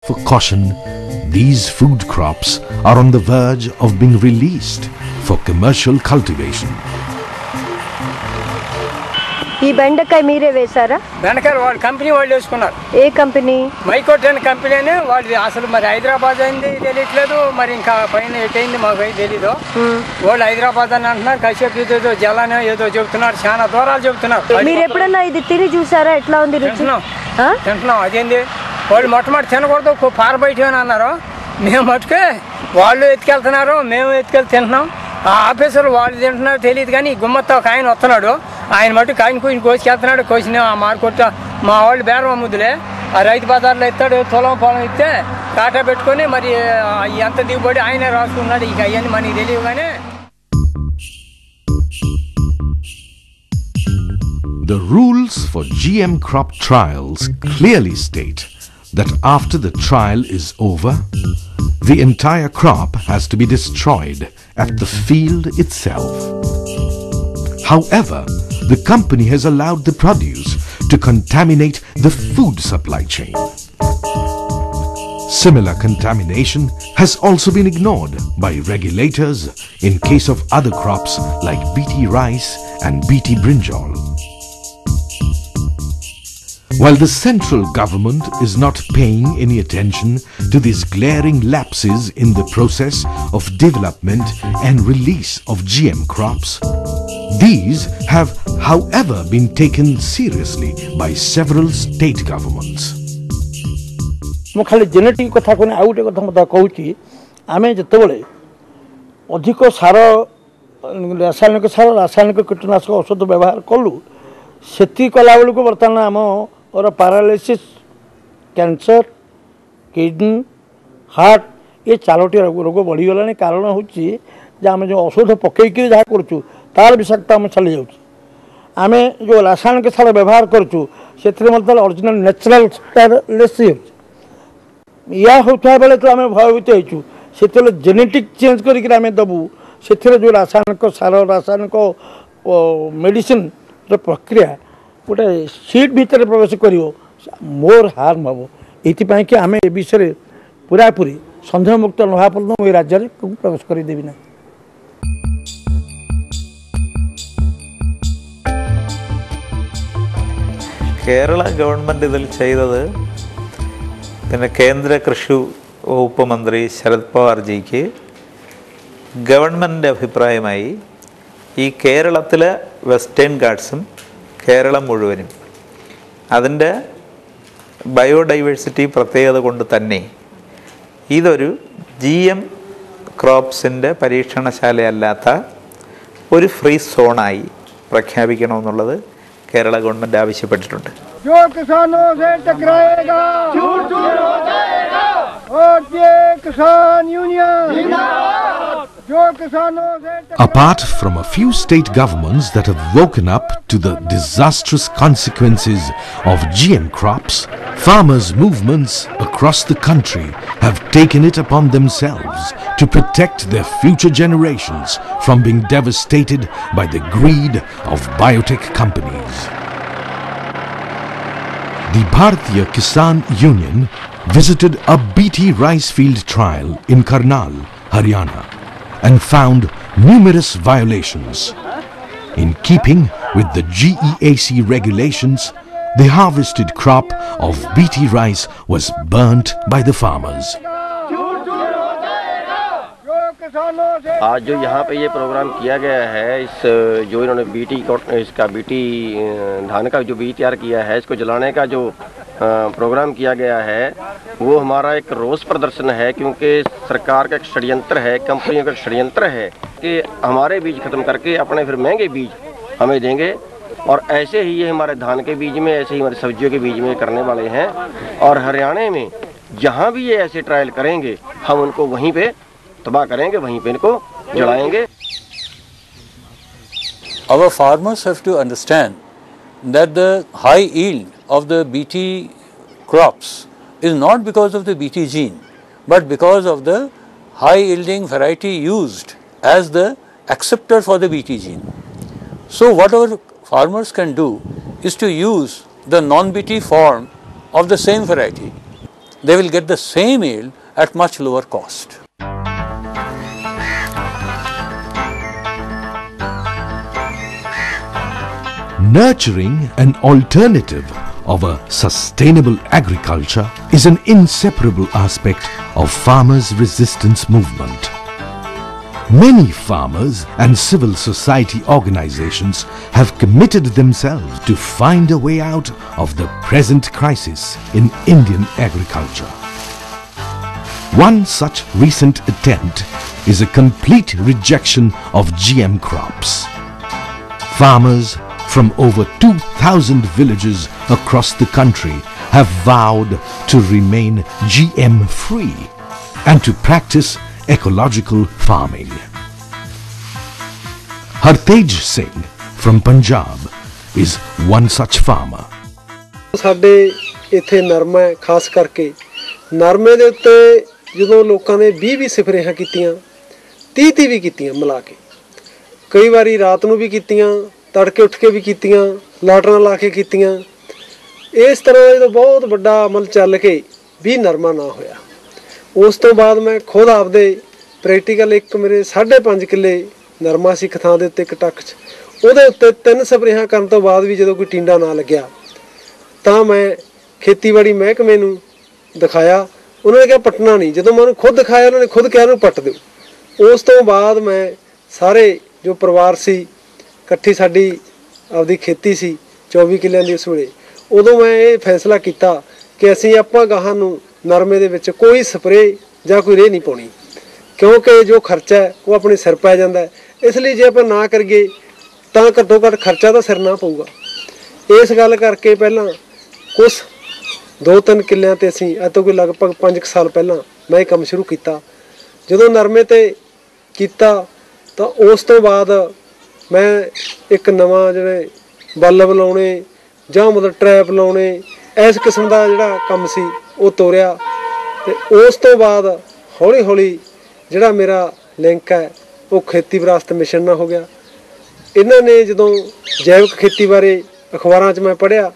For caution, these food crops are on the verge of being released for commercial cultivation. ఈ బెండకాయ మీరే వేశారా? బెండకాయ వాళ్ళ కంపెనీ వాళ్ళు వేసుకున్నారు. ఏ కంపెనీ? మైకోట్ అనే కంపెనీనే వాళ్ళు. అసలు మరి హైదరాబాద్ అయింది తెలియట్లేదు, మరి ఇంకా పైన ఎటైంది మాకు తెలీదు. వాళ్ళు హైదరాబాద్ అని అంటున్నారు, కశ్యప్ ఏదో జలానే ఏదో చెబుతున్నారు, చాలా దూరాలు చెబుతున్నారు. మీరు ఎప్పుడన్నా ఇది తిని చూసారా? ఎట్లా ఉంది రుచి? తింటున్నాం. అదేంది వాళ్ళు మొట్టమొదటి తినకూడదు, పారబయట అని అన్నారు. మేము మటుకే వాళ్ళు ఎత్తుకెళ్తున్నారు, మేము ఎత్తుకెళ్ళి తింటున్నాం. ఆ ఆఫీసర్లు వాళ్ళు తింటున్నారు తెలియదు, కానీ గుమ్మత్తా ఒక ఆయన వస్తున్నాడు, ఆయన మటుకు ఆయన కొంచెం కోసుకెళ్తున్నాడు. కోసిన మార్కొట్ట మా వాళ్ళు బేరం అమ్ముదులే, ఆ రైతు బజార్లో ఇస్తాడు, పొలం ఇస్తే కాటా పెట్టుకొని మరి ఎంత దిగుబడి ఆయనే రాసుకున్నాడు. ఇక అవన్నీ మనకి తెలియదు. కానీ The rules for GM crop trials clearly state that after the trial is over, the entire crop has to be destroyed at the field itself. However, the company has allowed the produce to contaminate the food supply chain. Similar contamination has also been ignored by regulators in case of other crops like BT rice and BT brinjal. While the central government is not paying any attention to these glaring lapses in the process of development and release of GM crops, these have, however, been taken seriously by several state governments. ମୁଁ ଖାଲି genetic କଥା କହିନି, ଆଉ ଗୋଟେ କଥା ମଧ୍ୟ କହୁଛି। ଆମେ ଯେତେବେଳେ ଅଧିକ ସାର, ରାସାୟନିକ କୀଟନାଶକ ଔଷଧ ବ୍ୟବହାର କଲୁ, ସେତିକି କଲାବେଳକୁ ବର୍ତ୍ତମାନ ଆମର ପାରାଲିସିସ୍, କ୍ୟାନ୍ସର, କିଡ଼ନୀ, ହାର୍ଟ ଏ ଚାରୋଟି ରୋଗ ବଢ଼ିଗଲାଣି। କାରଣ ହେଉଛି ଯେ ଆମେ ଯେଉଁ ଔଷଧ ପକାଇକି ଯାହା କରୁଛୁ ତାର ବିଷାକ୍ତ ଆମେ ଚାଲିଯାଉଛି। ଆମେ ଯେଉଁ ରାସାୟନିକ ସାର ବ୍ୟବହାର କରୁଛୁ ସେଥିରେ ମଧ୍ୟ ଅରିଜିନାଲ ନ୍ୟାଚୁରାଲ୍ ଲେସ୍ ହେଉଛି। या होता बेले तो आम भयभीत होइछु। सेतेले जेनेटिक चेंज करिक आम देबू, से जो रासायनिक सार, रासायनिक मेडिसिन प्रक्रिया गोटे सीट भितर प्रवेश कर मोर हार्म हम। ये कि आम ए विषय पूरापूरी सन्देह मुक्त नहा पर्यटन राज्य में प्रवेश करदेवी ना। കേരള ഗവൺമെൻറ് ഇതിൽ ചെയ്തത്, പിന്നെ കേന്ദ്ര കൃഷി വകുപ്പ് മന്ത്രി ശരത് പവാർജിക്ക് ഗവൺമെൻറ്റിൻ്റെ അഭിപ്രായമായി ഈ കേരളത്തിലെ വെസ്റ്റേൺ ഗാട്സും കേരളം മുഴുവനും അതിൻ്റെ ബയോഡൈവേഴ്സിറ്റി പ്രത്യേകത കൊണ്ട് തന്നെ ഇതൊരു GM ക്രോപ്സിൻ്റെ പരീക്ഷണശാലയല്ലാത്ത ഒരു ഫ്രീ സോണായി പ്രഖ്യാപിക്കണമെന്നുള്ളത് കേരള ഗവൺമെൻറ് ആവശ്യപ്പെട്ടിട്ടുണ്ട്. जो किसानों से टकराएगा झूठ झूठ हो जाएगा, और ये किसान यूनियन जिंदाबाद। जो किसानों से Apart from a few state governments that have woken up to the disastrous consequences of GM crops, farmers' movements across the country have taken it upon themselves to protect their future generations from being devastated by the greed of biotech companies. The Bharatiya Kisan Union visited a BT rice field trial in Karnal, Haryana, and found numerous violations. In keeping with the GEAC regulations, the harvested crop of BT rice was burnt by the farmers. आज जो यहाँ पे ये programme किया गया है, जो इन्होंने बीटी धान का जो बीज तैयार किया है, इसको जलाने का जो प्रोग्राम किया गया है, वो हमारा एक रोष प्रदर्शन है। क्योंकि सरकार का एक षड्यंत्र है, कंपनियों का षड्यंत्र है कि हमारे बीज खत्म करके अपने फिर महंगे बीज हमें देंगे। और ऐसे ही ये हमारे धान के बीज में, ऐसे ही हमारे सब्जियों के बीज में करने वाले हैं। और हरियाणा में जहाँ भी ये ऐसे ट्रायल करेंगे, हम उनको वहीं पे तबाह करेंगे, वहीं पे इनको जलाएंगे। Our farmers have to understand that the high yield of the BT crops is not because of the BT gene, but because of the high yielding variety used as the acceptor for the BT gene. So what our farmers can do is to use the non-BT form of the same variety. they will get the same yield at much lower cost. Nurturing an alternative of a sustainable agriculture is an inseparable aspect of farmers' resistance movement. Many farmers and civil society organizations have committed themselves to find a way out of the present crisis in Indian agriculture. One such recent attempt is a complete rejection of GM crops. Farmers from over 2,000 villages across the country have vowed to remain GM free and to practice ecological farming. Hartej Singh from Punjab is one such farmer. ਸਾਡੇ ਇੱਥੇ ਨਰਮਾ ਹੈ, ਖਾਸ ਕਰਕੇ ਨਰਮੇ ਦੇ ਉੱਤੇ ਜਦੋਂ ਲੋਕਾਂ ਨੇ 20 ਸਪਰੇਹਾਂ ਕੀਤੀਆਂ 30 ਵੀ ਕੀਤੀਆਂ ਮਿਲਾ ਕੇ, ਕਈ ਵਾਰੀ ਰਾਤ ਨੂੰ ਵੀ ਕੀਤੀਆਂ, ਤੜਕੇ ਉੱਠ ਕੇ ਵੀ ਕੀਤੀਆਂ, ਲਾਟਰਾਂ ਲਾ ਕੇ ਕੀਤੀਆਂ। ਇਸ ਤਰ੍ਹਾਂ ਜਦੋਂ ਬਹੁਤ ਵੱਡਾ ਅਮਲ ਚੱਲ ਕੇ ਵੀ ਨਰਮਾ ਨਾ ਹੋਇਆ, ਉਸ ਤੋਂ ਬਾਅਦ ਮੈਂ ਖੁਦ ਆਪਦੇ ਪ੍ਰੈਕਟੀਕਲ ਇੱਕ ਮੇਰੇ 5.5 ਕਿੱਲੇ ਨਰਮਾ ਸੀ ਇੱਕ ਥਾਂ ਦੇ ਉੱਤੇ ਇੱਕ ਟੱਕ 'ਚ, ਉਹਦੇ ਉੱਤੇ 3 ਸਪਰੇਹਾਂ ਕਰਨ ਤੋਂ ਬਾਅਦ ਵੀ ਜਦੋਂ ਕੋਈ ਟਿੰਡਾ ਨਾ ਲੱਗਿਆ ਤਾਂ ਮੈਂ ਖੇਤੀਬਾੜੀ ਮਹਿਕਮੇ ਨੂੰ ਦਿਖਾਇਆ। ਉਹਨਾਂ ਨੇ ਕਿਹਾ ਪੱਟਣਾ ਨਹੀਂ। ਜਦੋਂ ਮੈਂ ਉਹਨੂੰ ਖੁਦ ਦਿਖਾਇਆ, ਉਹਨਾਂ ਨੇ ਖੁਦ ਕਿਹਾ ਇਹਨੂੰ ਪੱਟ ਦਿਓ। ਉਸ ਤੋਂ ਬਾਅਦ ਮੈਂ ਸਾਰੇ ਜੋ ਪਰਿਵਾਰ ਸੀ, ਇਕੱਠੀ ਸਾਡੀ ਆਪਦੀ ਖੇਤੀ ਸੀ 24 ਕਿੱਲਿਆਂ ਦੀ ਉਸ ਵੇਲੇ, ਉਦੋਂ ਮੈਂ ਇਹ ਫੈਸਲਾ ਕੀਤਾ ਕਿ ਅਸੀਂ ਆਪਾਂ ਗਾਹਾਂ ਨੂੰ ਨਰਮੇ ਦੇ ਵਿੱਚ ਕੋਈ ਸਪਰੇਅ ਜਾਂ ਕੋਈ ਰੇਹ ਨਹੀਂ ਪਾਉਣੀ, ਕਿਉਂਕਿ ਜੋ ਖਰਚਾ ਹੈ ਉਹ ਆਪਣੇ ਸਿਰ ਪੈ ਜਾਂਦਾ ਹੈ। ਇਸ ਲਈ ਜੇ ਆਪਾਂ ਨਾ ਕਰੀਏ ਤਾਂ ਘੱਟੋ ਘੱਟ ਖਰਚਾ ਤਾਂ ਸਿਰ ਨਾ ਪਊਗਾ। ਇਸ ਗੱਲ ਕਰਕੇ ਪਹਿਲਾਂ ਕੁਛ 2-3 ਕਿੱਲਿਆਂ ਤੇ ਅਸੀਂ ਅੱਜ ਤੋਂ ਕੋਈ ਲਗਭਗ 5 ਸਾਲ ਪਹਿਲਾਂ ਮੈਂ ਇਹ ਕੰਮ ਸ਼ੁਰੂ ਕੀਤਾ। ਜਦੋਂ ਨਰਮੇ ਤੇ ਕੀਤਾ ਤਾਂ ਉਸ ਤੋਂ ਬਾਅਦ ਮੈਂ ਇੱਕ ਨਵਾਂ ਜਿਹੜੇ ਬਲਬ ਲਾਉਣੇ ਜਾਂ ਮਤਲਬ ਟਰੈਪ ਲਾਉਣੇ, ਇਸ ਕਿਸਮ ਦਾ ਜਿਹੜਾ ਕੰਮ ਸੀ ਉਹ ਤੋਰਿਆ। ਤੇ ਉਸ ਤੋਂ ਬਾਅਦ ਹੌਲੀ ਹੌਲੀ ਜਿਹੜਾ ਮੇਰਾ ਲਿੰਕ ਹੈ ਉਹ ਖੇਤੀ ਵਿਰਾਸਤ ਮਿਸ਼ਨ ਨਾਲ ਹੋ ਗਿਆ। ਇਹਨਾਂ ਨੇ ਜਦੋਂ ਜੈਵਿਕ ਖੇਤੀ ਬਾਰੇ ਅਖਬਾਰਾਂ 'ਚ ਮੈਂ ਪੜ੍ਹਿਆ